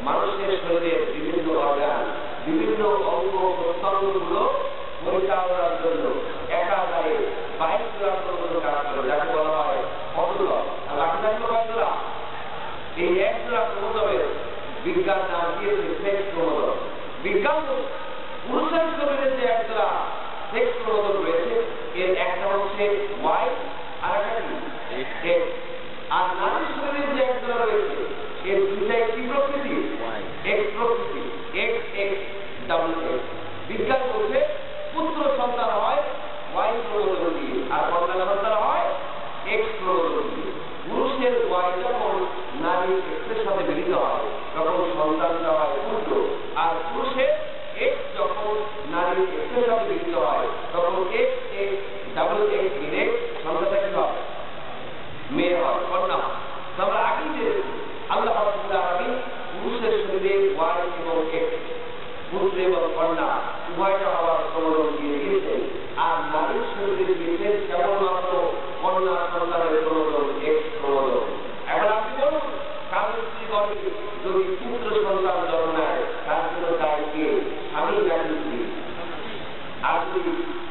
মানুষের শরীরের বিভিন্ন অর্গান, বিভিন্ন অঙ্গ প্রত্যঙ্গগুলো পরিচালনার জন্য। একাধারে 22 জোড়া ক্রোমোজোম কাজ করে, যাকে বলা হয় অটোলগ। আর বাকি থাকলো কয় জোড়া? এই 1 জোড়া ক্রোমোজোমের বিজ্ঞান নাম দিয়েছে সেক্স ক্রোমোজোম। বিজ্ঞান পুরুষের শরীরে যে 1 জোড়া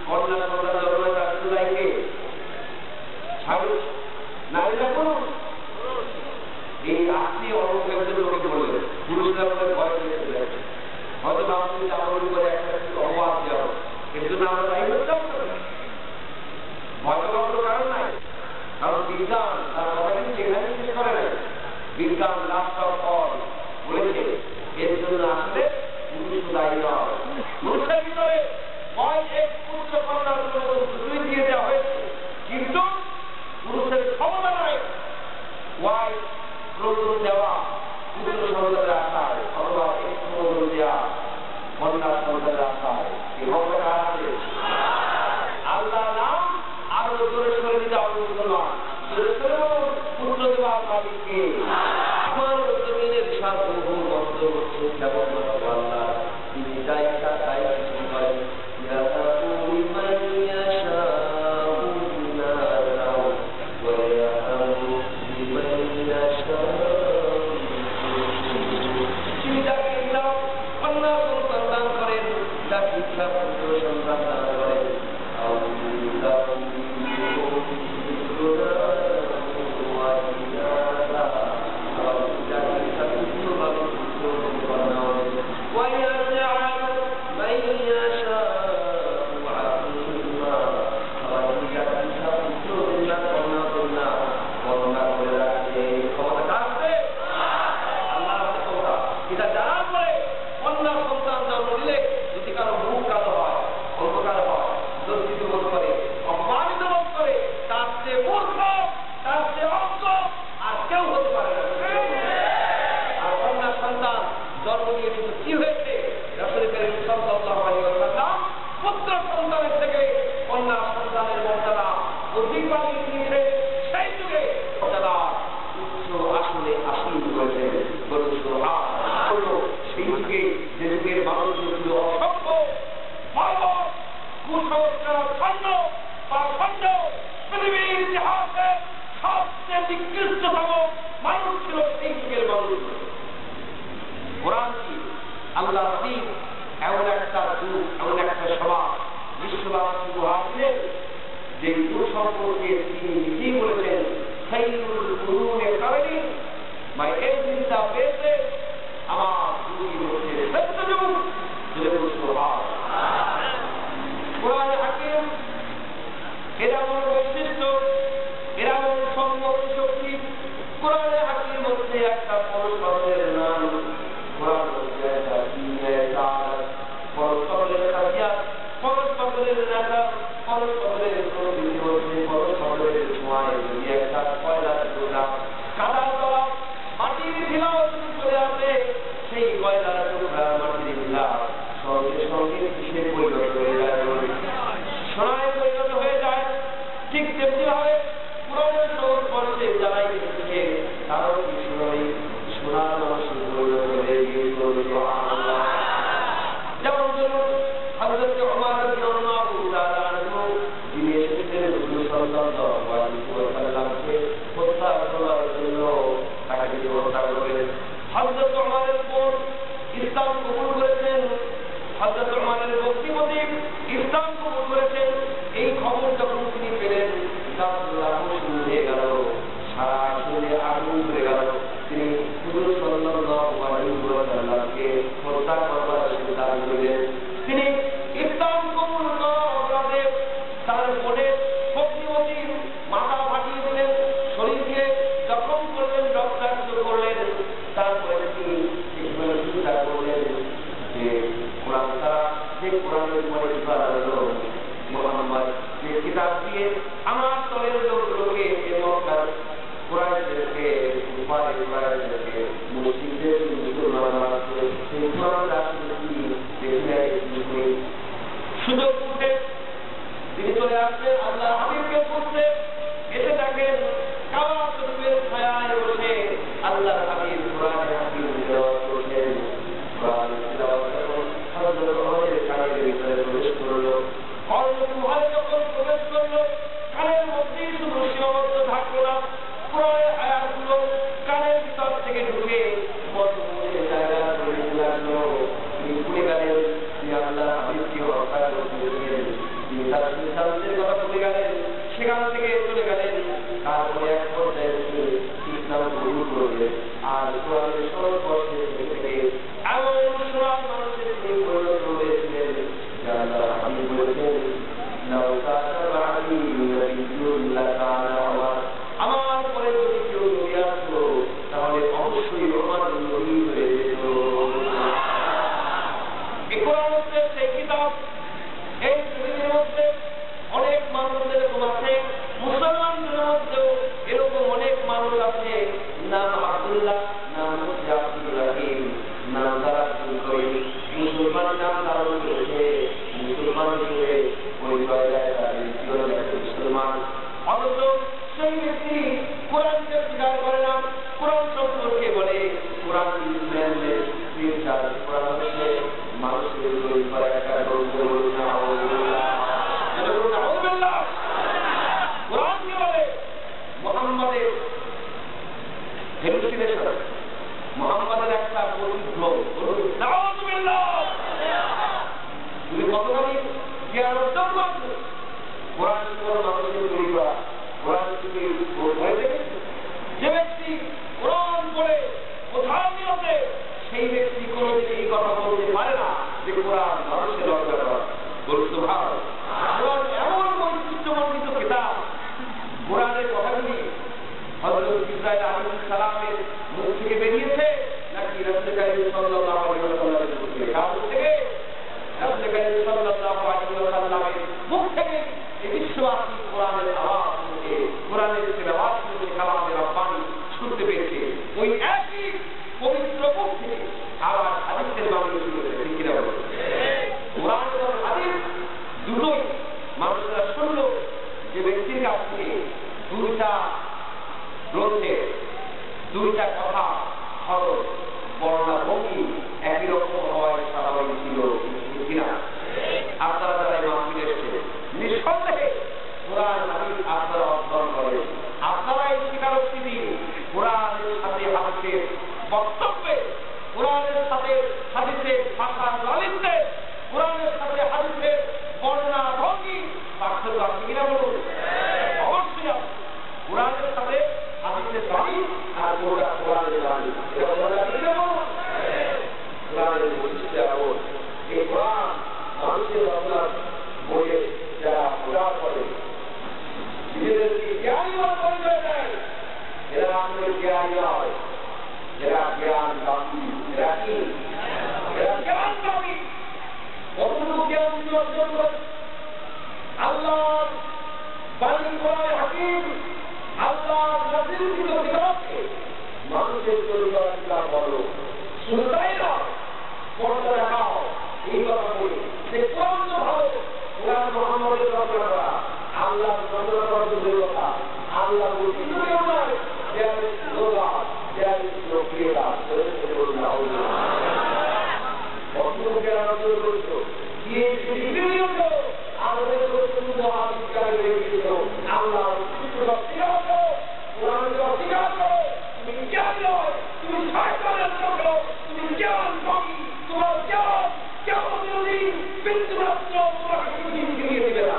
কন্যা সন্তান জন্ম রাসূলুল্লাহকে নারীরা করুন। এই আপনি অনেক লোকে বললেন পুরুষরা আমাদের ভয় পেয়েছিলেন, হয়তো আপনি চাকরি করে একটা অবাধ যাও, কিন্তু আমরা তাই করতে ভয় পাওয়ার কোনো কারণ নাই। কারণ বিজ্ঞান তার কথা কিন্তু সেখানে শেষ করে নাই। বিজ্ঞান লাস্ট অফ অল বলেছে এর জন্য আসলে পুরুষ দায়ী নয়। পুরুষের ভিতরে ভয় এক পুরুষ কন্যার দুই দিয়ে দেওয়া হয়েছে, কিন্তু পুরুষের ক্ষমতা নয় ওয়াই প্রয়োজন দেওয়া পুত্র সন্তানের আশায় অথবা প্রয়োজন দেওয়া কন্যা সন্তানের আশায় এই ক্ষমতা আছে। আল্লাহ নাম আরো জোরে সরে দিতে অবস্থা নয়, জোরে সরেও পুত্র দেওয়ার মালিককে আমার জমিনের সার্বভৌম বন্ধ করছে কেবলমাত্র আল্লাহ। তিনি যা ইচ্ছা তাই কিছু করেন। তিনি যাকে ইচ্ছা কন্যা সন্তান দান করেন, যাকে ইচ্ছা পুত্র সন্তান দান করেন। সিদ্ধান্তের কথা বলে গেলেন, সেখান থেকে চলে গেলেন। তারপরে এক পর্যায়ে ইসলাম কবুল করবে। আর কোরআনের সর্বপক্ষে থেকে এমন সব মানুষের তিনি পরিণত হয়েছিলেন যারা আমি বলেছেন আমার পরে যদি কেউ নবী আসতো তাহলে অবশ্যই আমার নবী হয়ে যেত। কোরআন হচ্ছে সেই কিতাব, এই পৃথিবীর মধ্যে অনেক মানুষদের এরকম আছে, মুসলমানদের মধ্যেও এরকম অনেক মানুষ আছে, নাম আব্দুল্লাহ, নাম হচ্ছে আব্দুল রাহিম, নাম তারা মুসলমান নাম ধারণ করেছে, মুসলমান হিসেবে পরিচয় দেয়, তাদের জীবনে একটা মুসলমান। অথচ সেই ব্যক্তি কোরআনকে স্বীকার করে না, কোরআন সম্পর্কে বলে কোরআন ইসলামের কোরআন হচ্ছে মানুষের তৈরি করা একটা গ্রন্থ। কোরআনকে বলে মুহাম্মাদের হেলুসিনেশন, মুহাম্মাদের একটা তুমি কতখানি জ্ঞান অর্জন করছো? কোরআন মানুষের তৈরি করা, কোরআন তুমি যে ব্যক্তি কোরআন পড়ে কোথাও নিয়তে সেই ব্যক্তি কোনোদিন এই কথা বলতে পারে না যে কোরআন মানুষের অর্জন করা। বলতো ভাব কোরআন এমন বৈশিষ্ট্যমণ্ডিত কিতাব, কোরআনের কথাগুলি হযরত ইব্রাহিম আলাইহিস সালামের মুখ থেকে বেরিয়েছে নাকি রাসূল কারীম সাল্লাল্লাহু আলাইহি ওয়াসাল্লামের মুখ থেকে? কারণ থেকে রাসূল কারীম সাল্লাল্লাহু আলাইহি ওয়াসাল্লামের মুখ থেকে এই বিশ্ববাসী কোরআনের আওয়াজ শুনে, কোরআনের তেলাওয়াত শুনে কালামে রব্বানি শুনতে পেয়েছে। ওই একই পবিত্র মুখ থেকে আবার হাদিসের বাণী শুনতে পেয়েছে। কিনা বলে কোরআন এবং হাদিস দুটোই মানুষরা শুনল যে ব্যক্তির কাছ থেকে দুইটা গ্রন্থের দুইটা কথা খরচ বর্ণনা ভঙ্গি একই রকম হওয়ায় স্বাভাবিক ছিল কিনা? আপনারা যারা এই মাহফিলে এসেছে নিঃসন্দেহে কোরআন হাদিস আপনারা অধ্যয়ন করেন, আপনারা এই স্বীকারোক্তি দিন কোরআনের সাথে হাদিসের বক্তব্যে, কোরআনের সাথে হাদিসের ভাষার লালিত্যে, কোরআনের সাথে হাদিসের বর্ণনা ভঙ্গি পার্থক্য আছে কিনা বলুন? অবশ্যই আছে। কোরআনের সাথে হাদিসের দাবি আর কোরআনের দাবি কোরআনের বৈশিষ্ট্য এমন, এই কোরআন মানুষের আপনার বইয়ে যারা প্রচার করে নিজেদেরকে জ্ঞানী পরিচয় দেয়, এরা আমাদের জ্ঞানী হয়, এরা জ্ঞান দাবি, এরা কি? এরা জ্ঞান দাবি। কতটুকু জ্ঞান অর্জন করে? আল্লাহ বাণী করার হাকিম, আল্লাহ নাযিলকৃত কিতাবকে মানুষের তৈরি করা কিতাব বলো, শুধু তাই না পড়তে দেখাও। এই কথা বলি যে কোরআন তো ভালো, কোরআন মুহাম্মদের রচনা করা, আল্লাহ রচনা করার কথা, আল্লাহ বৈশিষ্ট্য কেউ নয়, দেয়ার লোকা, দেয়ার লোকপ্রিয়তা, বলুন না অন্যকে অর্জন করছো গিয়ে আমাদের আবিষ্কার হয়ে গিয়েছিল। আল্লাহ অস্বীকার করো, কোরআনকে অস্বীকার করো, তুমি জ্ঞান নয়, তুমি শয়তানের চক্র, তুমি জ্ঞান ভঙ্গি, তোমার জ্ঞান কেমন যদি বিন্দুমাত্র তোমাকে ফিরিয়ে দিবে না।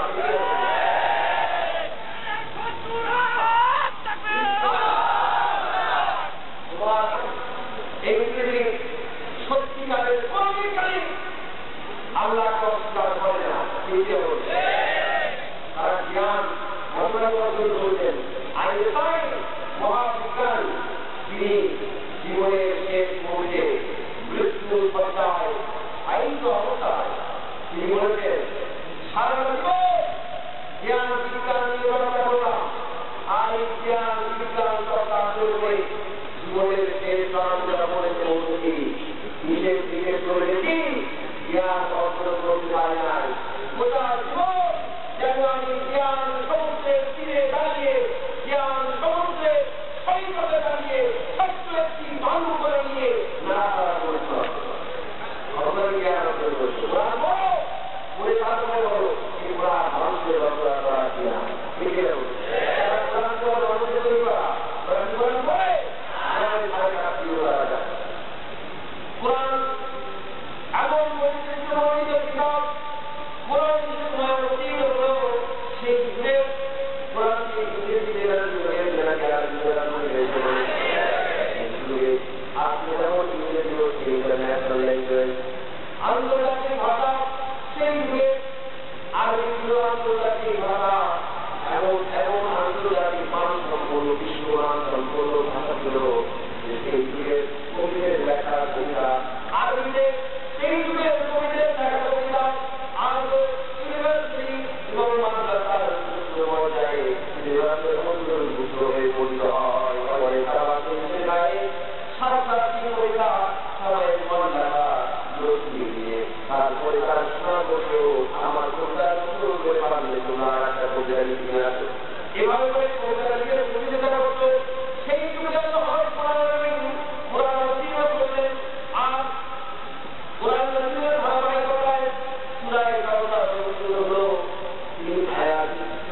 এভাবে করে কবিতা লিখে প্রতিযোগিতা করতো। সেই যুগে আল্লাহ কোরআন রচনা করলেন। আর কোরআন রচনার ধারাবাহিকতায় সূরা কাউসার হলো 3 আয়াত বিশিষ্ট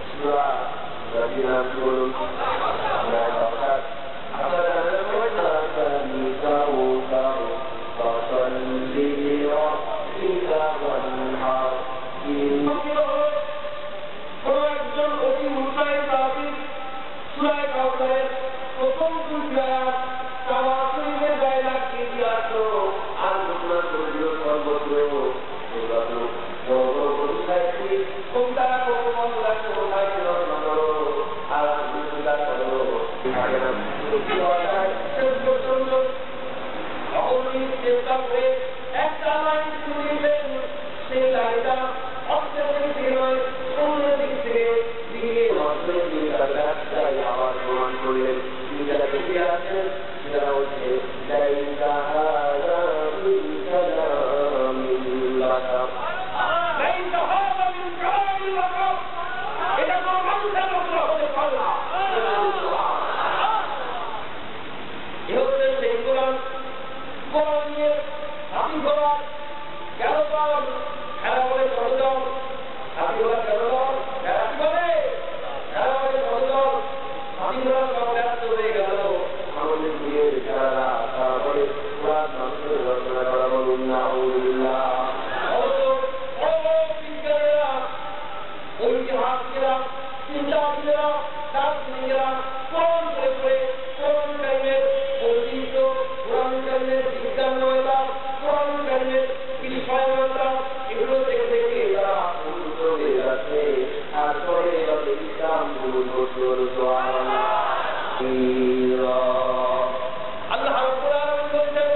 সূরা রচনা করুন। সূরা কাউসার আপনারা জানেন কোন একজন অতি মুত্তাকি সাহাবী সূরা কাউসারের প্রথম 2 আয়াত তাওয়াসুলের গায়ে লাগিয়ে দিয়ে আসলো। আর ঘোষণা করল সর্বত্র চেষ্টা করে একটা লাইন শুনিলেন। সেই লাইনটা অস্ট্রেলিয়া থেকে নয়, অন্য দিক থেকে দিয়ে আবার প্রমাণ করলেন। তিনি যারা দেখে আছেন সেটা হচ্ছে এটা কোনো মানুষের লোকরা হতে পারে না। এ হচ্ছে সেই কোরআন। কোরআন নিয়ে হাতি ঘোড়া কেন পান খেলা বলে চলদল, হাতি ঘোড়া কেন দল খেলা কি বলে খেলা বলে চলদল। হাতি ঘোড়া সব ব্যস্ত হয়ে গেল আমাদের দিয়ে খেলারা। তারপরে কোরআন মানুষের রচনা করা বলুন না বিজ্ঞানীরা ঐতিহাসিকরা চিন্তাবিদেরা দার্শনিকেরা কোরআন করে করে কোরআন কারিমের ঐতিহ্য, কোরআন কারিমের বিজ্ঞানময়তা, কোরআন কারিমের বিষয়ময়তা এগুলো দেখে দেখে তারা উন্নত হয়ে যাচ্ছে। তারপরে ইসলাম আল্লাহ রাব্বুল আলামিন বলেন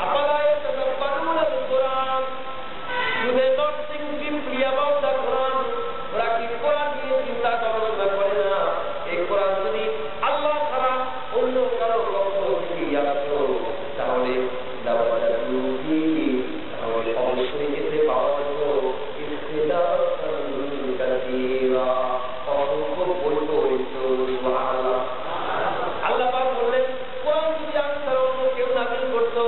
আফালা ইয়াতাদাব্বারুনাল কুরআন, do they not think deeply about the Quran? ওরা কি কোরআন নিয়ে চিন্তা গবেষণা করে না? এই কোরআন যদি আল্লাহ ছাড়া অন্য কারো পক্ষ থেকে আসতো তাহলে অবশ্যই যেতে পাওয়া যেত আল্লাহ পাক বললেন কোরআন যদি আমি ছাড়া অন্য কেউ নাযিল করতো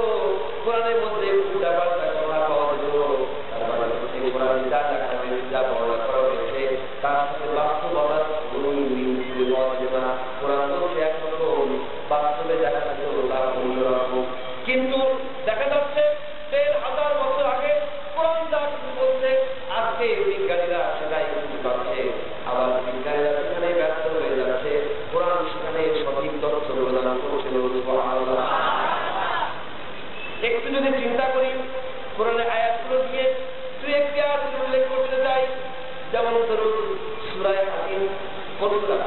কোরআনের মধ্যে উল্টাপাল্টা কথা পাওয়া যেত। তার মানে হচ্ছে কোরআন যা লেখা হয়েছে, যা বর্ণনা করা হয়েছে তার সাথে বাস্তবতার কোনো মিল খুঁজে পাওয়া যেত না। কোরআন হচ্ছে একরকম, বাস্তবে দেখা যেত তার অন্যরকম। কিন্তু দেখা যাচ্ছে 1000 বছর আগে কোরআন যা কিছু বলছে আজকে বিজ্ঞানীরা সেটাই বুঝতে পারছে। আবার বিজ্ঞানীরা সেখানে ব্যস্ত হয়ে যাচ্ছে, কোরআন সেখানে সঠিক তথ্য প্রদান করছে। একটু যদি চিন্তা করি কোরআনের আয়াতগুলো দিয়ে 2-1টি আয়াত উল্লেখ করতে চাই। যেমন ধরুন সূরা হাদীদ, কোন সূরা?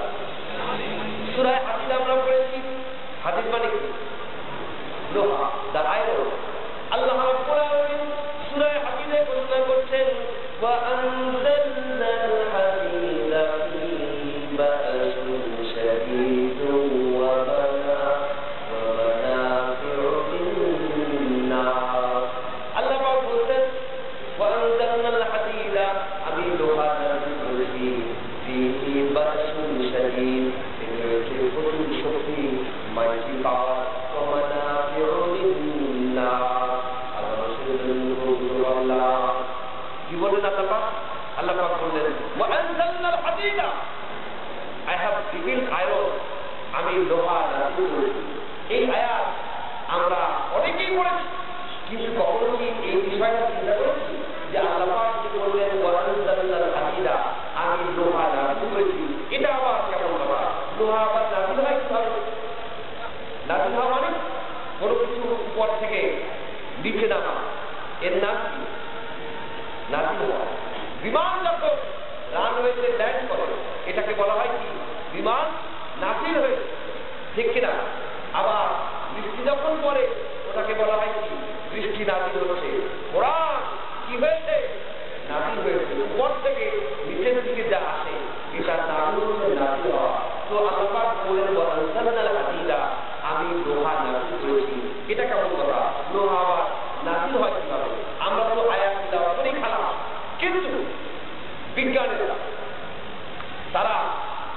সূরা হাদীদ আমরা পড়েছি। হাদীদ মানে কি? লোহা, দা আয়রন। আল্লাহ রাব্বুল আলামিন সূরা হাদীদে ঘোষণা করছেন ওয়া আনজালনাল হাদীদা ফীহি বা'সুন শাদীদুন ওয়া মানাফি'ু লিন-নাস। আল্লাহ পাক বলছেন ওয়া আনজালনাল হাদীদা, আমি লোহা নাযিল করেছি, ফীহি বা'সুন শাদীদ, এতে রয়েছে প্রচুর শক্তি, মাইটি পাওয়ার, ওয়া মানাফি'ু লিন-নাস। কি বললেন আল্লাহ পাক? আল্লাহ পাক বললেন ওয়া আনজালনাল হাদীদা, আই হ্যাভ রিভিলড আয়রন, আমি লোহা নাযিল করেছি। এই আয়াত আমরা অনেকেই পড়েছি, কিন্তু কখনো কি এই বিষয়টা চিন্তা করেছি যে আল্লাহ পাক যে বললেন ওয়া আনজালনাল হাদীদা, আমি লোহা নাযিল করেছি, এটা আবার কেমন ব্যাপার? লোহা আবার নাযিল হয় কিভাবে? নাযিল হওয়া মানে কোনো কিছু উপর থেকে নিচে নামা, এর নাম কি? নাযিল হওয়া। বিমান যখন রানওয়েতে ল্যান্ড করে এটাকে বলা হয় কি? বিমান নাযিল হয়েছে, ঠিক কিনা? আবার বৃষ্টি যখন পড়ে ওটাকে বলা হয় কি? বৃষ্টি নাযিল হচ্ছে। কোরআন কি হয়েছে? নাযিল হয়েছে। উপর থেকে নিচের দিকে যা আসে এটা নাযিল হচ্ছে, নাযিল হওয়া। তো আল্লাহ পাক বলেন ওয়া আনজালনাল হাদীদা, আমি লোহা নাযিল করেছি। এটা কেমন কথা? লোহা আবার নাযিল হয় কিভাবে? আমরা তো আয়াত দেওয়া করেই খেলা। কিন্তু বিজ্ঞানীরা তারা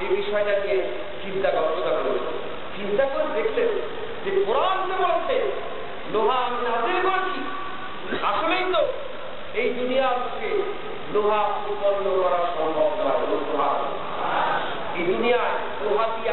এই বিষয়টা নিয়ে চিন্তা গবেষণা করেছেন। চিন্তা করে দেখলেন যে কোরআন যে বলছে লোহা আমি নাজিল করেছি, আসলেই তো এই দুনিয়ার মুখে লোহা উৎপন্ন করা সম্ভব নয়। এই দুনিয়ায় লোহা দিয়ে